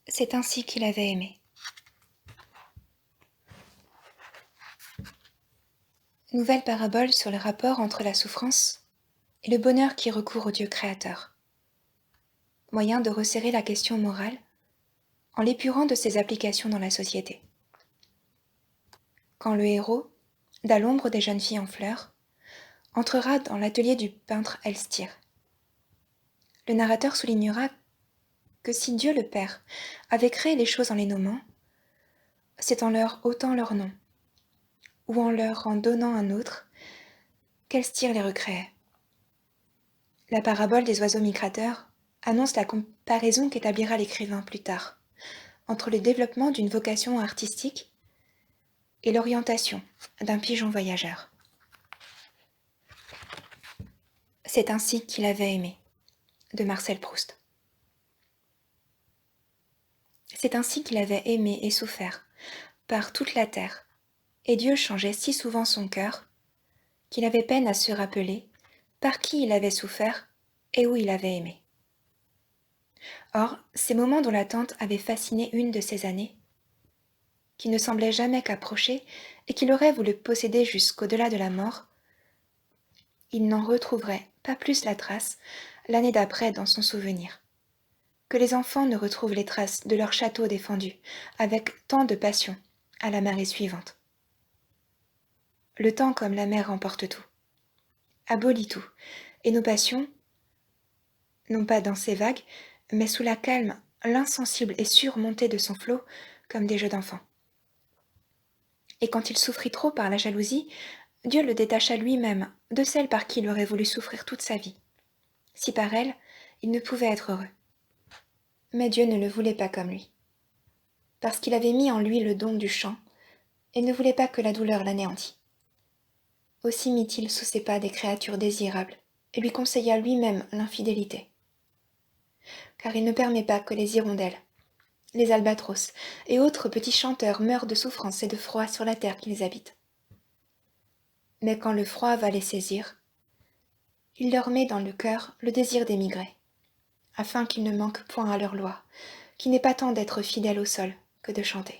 C'est ainsi qu'il avait aimé. Nouvelle parabole sur le rapport entre la souffrance et le bonheur qui recourt au Dieu créateur. Moyen de resserrer la question morale en l'épurant de ses applications dans la société. Quand le héros, d'à l'ombre des jeunes filles en fleurs, entrera dans l'atelier du peintre Elstir. Le narrateur soulignera que si Dieu le Père avait créé les choses en les nommant, c'est en leur ôtant leur nom, ou en leur en donnant un autre, qu'Elstir les recréait. La parabole des oiseaux migrateurs annonce la comparaison qu'établira l'écrivain plus tard entre le développement d'une vocation artistique et l'orientation d'un pigeon voyageur. C'est ainsi qu'il avait aimé, de Marcel Proust. C'est ainsi qu'il avait aimé et souffert, par toute la terre, et Dieu changeait si souvent son cœur, qu'il avait peine à se rappeler par qui il avait souffert et où il avait aimé. Or, ces moments dont l'attente avait fasciné une de ces années, qui ne semblait jamais qu'approcher et qu'il aurait voulu posséder jusqu'au-delà de la mort, il n'en retrouverait pas plus la trace l'année d'après dans son souvenir, que les enfants ne retrouvent les traces de leur château défendu avec tant de passion à la marée suivante. Le temps comme la mer emporte tout, abolit tout, et nos passions, non pas dans ses vagues, mais sous la calme, l'insensible et sûre montée de son flot, comme des jeux d'enfants. Et quand il souffrit trop par la jalousie, Dieu le détacha lui-même de celle par qui il aurait voulu souffrir toute sa vie. Si par elle, il ne pouvait être heureux. Mais Dieu ne le voulait pas comme lui, parce qu'il avait mis en lui le don du chant, et ne voulait pas que la douleur l'anéantît. Aussi mit-il sous ses pas des créatures désirables, et lui conseilla lui-même l'infidélité. Car il ne permet pas que les hirondelles, les albatros et autres petits chanteurs meurent de souffrance et de froid sur la terre qu'ils habitent. Mais quand le froid va les saisir, il leur met dans le cœur le désir d'émigrer, afin qu'ils ne manquent point à leur loi, qui n'est pas tant d'être fidèles au sol que de chanter.